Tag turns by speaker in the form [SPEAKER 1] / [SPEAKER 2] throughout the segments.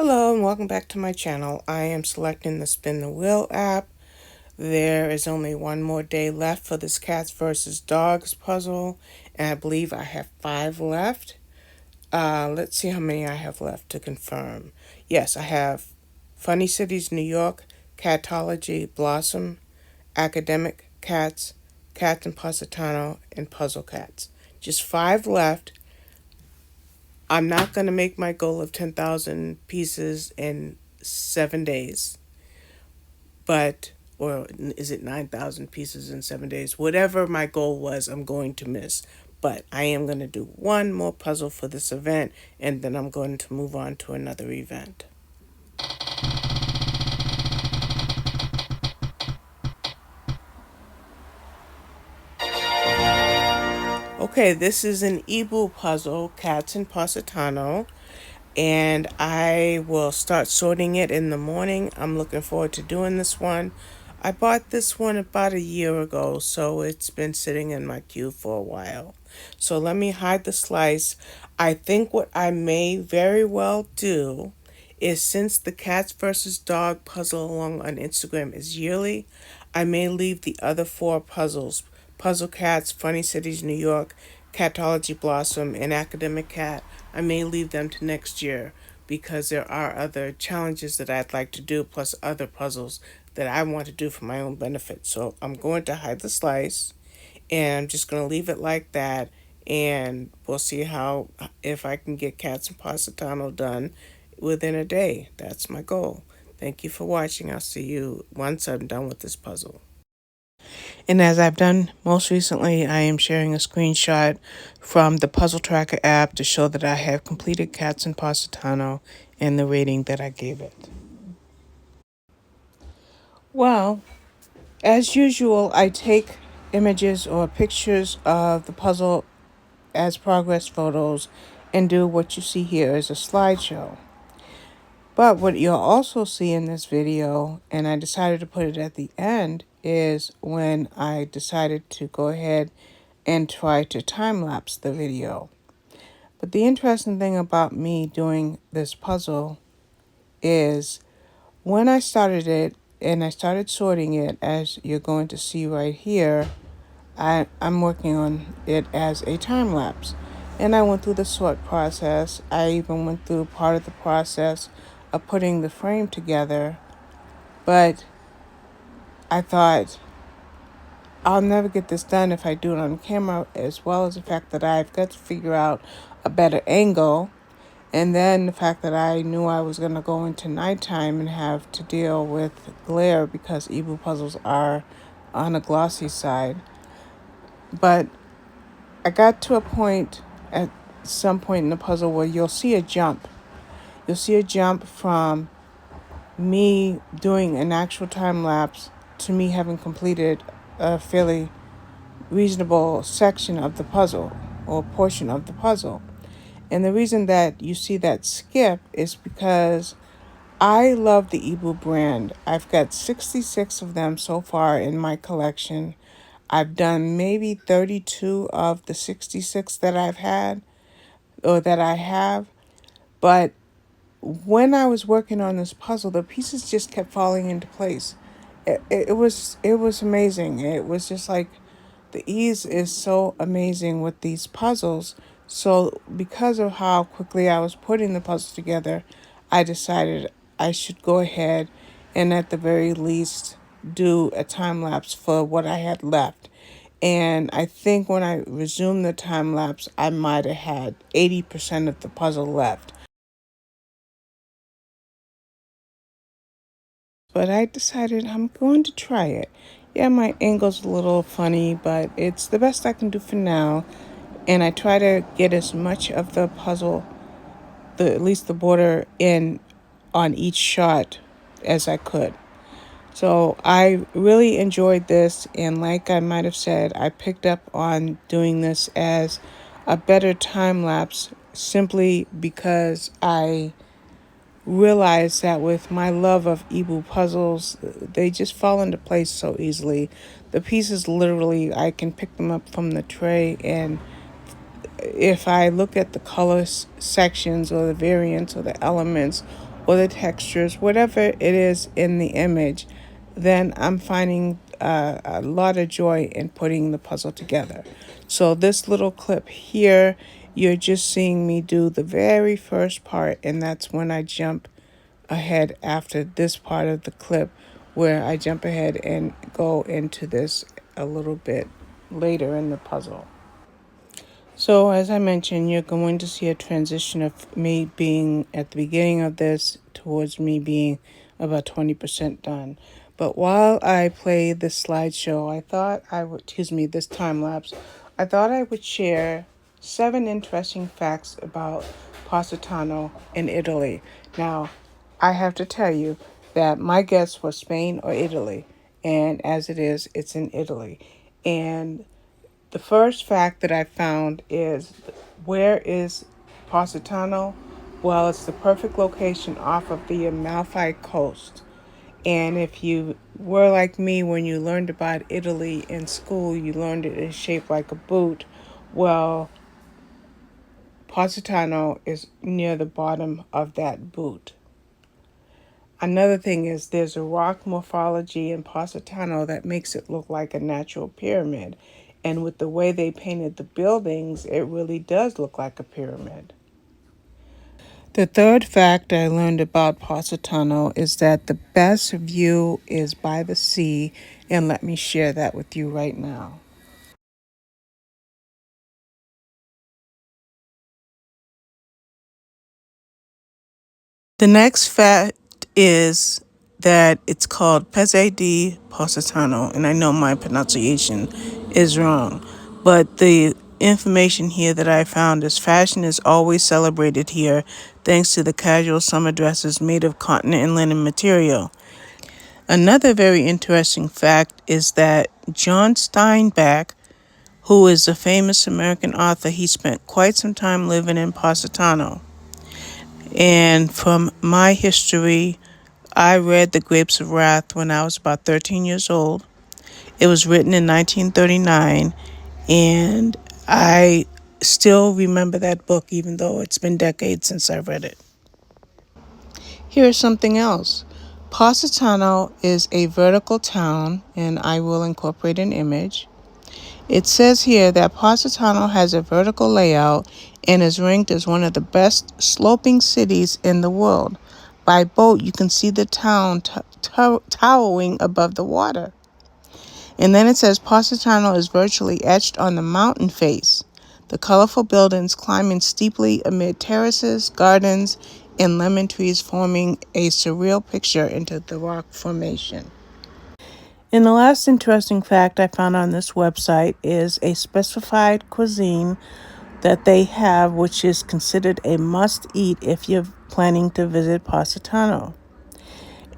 [SPEAKER 1] Hello and welcome back to my channel. I am selecting the Spin the Wheel app. There is only one more day left for this cats versus dogs puzzle, and I believe I have 5 left. Let's see how many I have left to confirm. Yes, I have Funny Cities, New York, Catology, Blossom, Academic Cats, Cats in Positano, and Puzzle Cats. Just 5 left. I'm not going to make my goal of 10,000 pieces in 7 days, but, or is it 9,000 pieces in 7 days? Whatever my goal was, I'm going to miss. But I am going to do one more puzzle for this event, and then I'm going to move on to another event. Okay, this is an eeBoo puzzle, Cats in Positano, and I will start sorting it in the morning. I'm looking forward to doing this one. I bought this one about a year ago, so it's been sitting in my queue for a while. So let me hide the slice. I think what I may very well do is, since the cats versus dog puzzle along on Instagram is yearly, I may leave the other 4 puzzles, Puzzle Cats, Funny Cities, New York, Catology Blossom, and Academic Cat, I may leave them to next year because there are other challenges that I'd like to do, plus other puzzles that I want to do for my own benefit. So I'm going to hide the slice, and I'm just going to leave it like that, and we'll see how, if I can get Cats and Positano done within a day. That's my goal. Thank you for watching. I'll see you once I'm done with this puzzle. And as I've done most recently, I am sharing a screenshot from the Puzzle Tracker app to show that I have completed Cats in Positano and the rating that I gave it. Well, as usual, I take images or pictures of the puzzle as progress photos and do what you see here as a slideshow. But what you'll also see in this video, and I decided to put it at the end, is when I decided to go ahead and try to time-lapse the video. But the interesting thing about me doing this puzzle is when I started it and I started sorting it, as you're going to see right here, I'm working on it as a time lapse. And I went through the sort process. I even went through part of the process of putting the frame together. But I thought, I'll never get this done if I do it on camera, as well as the fact that I've got to figure out a better angle. And then the fact that I knew I was going to go into nighttime and have to deal with glare because eeBoo puzzles are on a glossy side. But I got to a point at some point in the puzzle where you'll see a jump. You'll see a jump from me doing an actual time lapse to me having completed a fairly reasonable section of the puzzle or portion of the puzzle. And the reason that you see that skip is because I love the eeBoo brand. I've got 66 of them so far in my collection. I've done maybe 32 of the 66 that I've had or that I have. But when I was working on this puzzle, the pieces just kept falling into place. It was amazing. It was just like the ease is so amazing with these puzzles. So because of how quickly I was putting the puzzle together, I decided I should go ahead and at the very least do a time lapse for what I had left. And I think when I resumed the time lapse, I might have had 80% of the puzzle left. But I decided I'm going to try it. Yeah, my angle's a little funny, but it's the best I can do for now. And I try to get as much of the puzzle, at least the border, in on each shot as I could. So I really enjoyed this, and like I might have said, I picked up on doing this as a better time lapse simply because I realized that with my love of eeBoo puzzles, they just fall into place so easily. The pieces, literally, I can pick them up from the tray, and if I look at the color sections or the variants or the elements or the textures, whatever it is in the image, then I'm finding a lot of joy in putting the puzzle together. So this little clip here, you're just seeing me do the very first part, and that's when I jump ahead after this part of the clip, where I jump ahead and go into this a little bit later in the puzzle. So, as I mentioned, you're going to see a transition of me being at the beginning of this towards me being about 20% done. But while I play this slideshow, I thought I would, this time lapse, I thought I would share 7 interesting facts about Positano in Italy. Now, I have to tell you that my guess was Spain or Italy, and as it is, it's in Italy. And the first fact that I found is, where is Positano? Well, it's the perfect location off of the Amalfi Coast. And if you were like me when you learned about Italy in school, you learned it is shaped like a boot. Well, Positano is near the bottom of that boot. Another thing is, there's a rock morphology in Positano that makes it look like a natural pyramid. And with the way they painted the buildings, it really does look like a pyramid. The third fact I learned about Positano is that the best view is by the sea, and let me share that with you right now. The next fact is that it's called Pezze di Positano, and I know my pronunciation is wrong, but the information here that I found is fashion is always celebrated here thanks to the casual summer dresses made of cotton and linen material. Another very interesting fact is that John Steinbeck, who is a famous American author, he spent quite some time living in Positano. And from my history, I read The Grapes of Wrath when I was about 13 years old. It was written in 1939, and I still remember that book even though it's been decades since I read it. Here's something else. Positano is a vertical town, and I will incorporate an image. It says here that Positano has a vertical layout and is ranked as one of the best sloping cities in the world. By boat, you can see the town towering above the water. And then it says Positano is virtually etched on the mountain face. The colorful buildings climbing steeply amid terraces, gardens, and lemon trees, forming a surreal picture into the rock formation. And the last interesting fact I found on this website is a specified cuisine that they have, which is considered a must-eat if you're planning to visit Positano.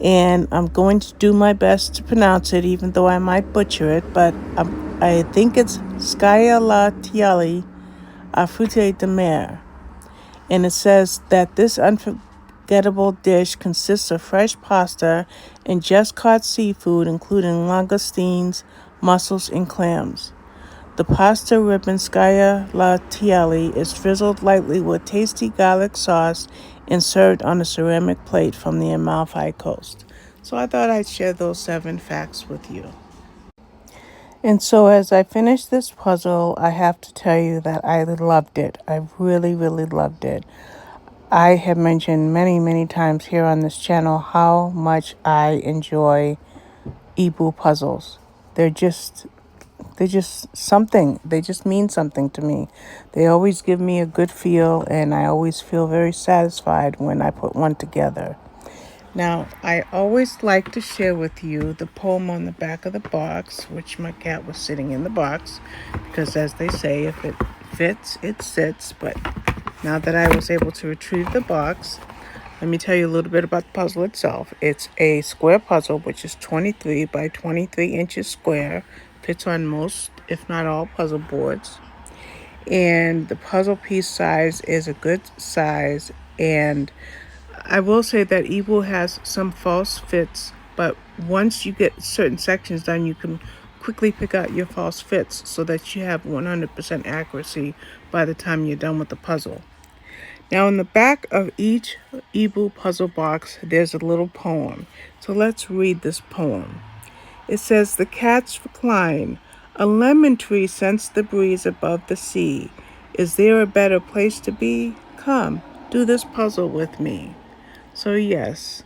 [SPEAKER 1] And I'm going to do my best to pronounce it, even though I might butcher it, but I think it's scialatielli a frutte de mer. And it says that this unforgettable dish consists of fresh pasta and just caught seafood, including langoustines, mussels, and clams. The pasta ribbon scialatielli is drizzled lightly with tasty garlic sauce and served on a ceramic plate from the Amalfi Coast. So I thought I'd share those 7 facts with you. And so as I finish this puzzle, I have to tell you that I loved it. I really, really loved it. I have mentioned many, many times here on this channel how much I enjoy eeBoo puzzles. They're just something. They just mean something to me. They always give me a good feel, and I always feel very satisfied when I put one together. Now, I always like to share with you the poem on the back of the box, which my cat was sitting in the box, because as they say, if it fits, it sits. But now that I was able to retrieve the box, let me tell you a little bit about the puzzle itself. It's a square puzzle, which is 23 by 23 inches square, fits on most, if not all, puzzle boards. And the puzzle piece size is a good size, and I will say that eeBoo has some false fits, but once you get certain sections done, you can quickly pick out your false fits so that you have 100% accuracy by the time you're done with the puzzle. Now in the back of each eeBoo puzzle box, there's a little poem. So let's read this poem. It says, "The cats recline. A lemon tree scents the breeze above the sea. Is there a better place to be? Come, do this puzzle with me." So yes,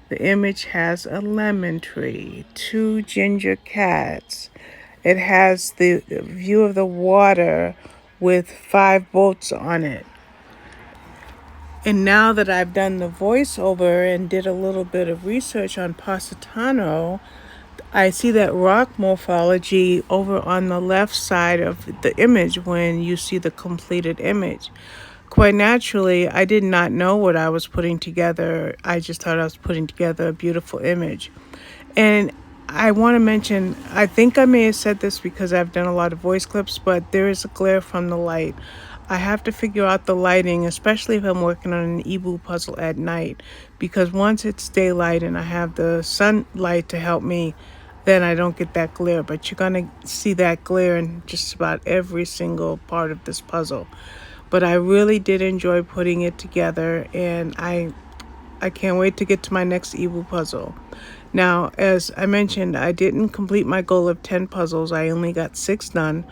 [SPEAKER 1] the image has a lemon tree, two ginger cats. It has the view of the water with 5 boats on it. And now that I've done the voiceover and did a little bit of research on Positano, I see that rock morphology over on the left side of the image when you see the completed image. Quite naturally, I did not know what I was putting together. I just thought I was putting together a beautiful image. And I want to mention, I think I may have said this because I've done a lot of voice clips, but there is a glare from the light. I have to figure out the lighting, especially if I'm working on an eeBoo puzzle at night, because once it's daylight and I have the sunlight to help me, then I don't get that glare. But you're going to see that glare in just about every single part of this puzzle. But I really did enjoy putting it together, and I can't wait to get to my next eeBoo puzzle. Now, as I mentioned, I didn't complete my goal of 10 puzzles. I only got 6 done,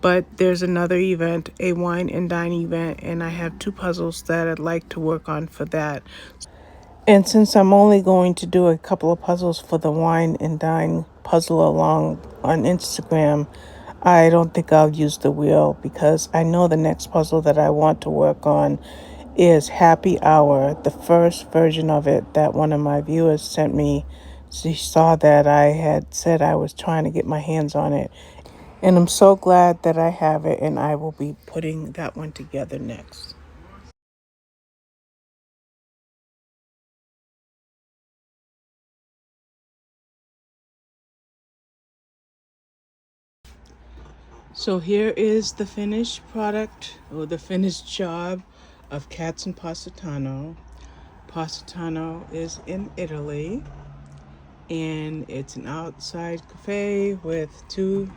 [SPEAKER 1] but there's another event, a wine and dine event, and I have 2 puzzles that I'd like to work on for that. And since I'm only going to do a couple of puzzles for the wine and dine puzzle along on Instagram, I don't think I'll use the wheel because I know the next puzzle that I want to work on is Happy Hour, the first version of it that one of my viewers sent me. She saw that I had said I was trying to get my hands on it. And I'm so glad that I have it, and I will be putting that one together next. So here is the finished product, or the finished job of Cats in Positano. Positano is in Italy, and it's an outside cafe with 2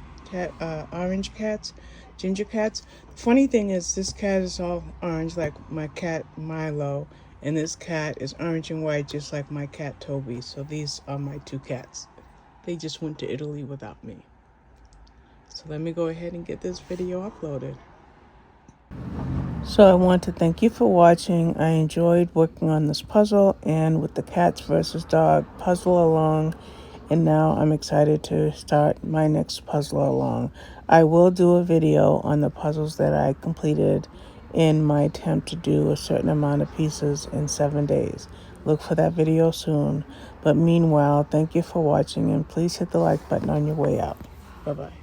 [SPEAKER 1] orange cats, ginger cats. Funny thing is, this cat is all orange like my cat Milo, and this cat is orange and white just like my cat Toby. So these are my 2 cats. They just went to Italy without me. So let me go ahead and get this video uploaded. So I want to thank you for watching. I enjoyed working on this puzzle and with the cats versus dog puzzle along. And now I'm excited to start my next puzzle along. I will do a video on the puzzles that I completed in my attempt to do a certain amount of pieces in 7 days. Look for that video soon. But meanwhile, thank you for watching, and please hit the like button on your way out. Bye-bye.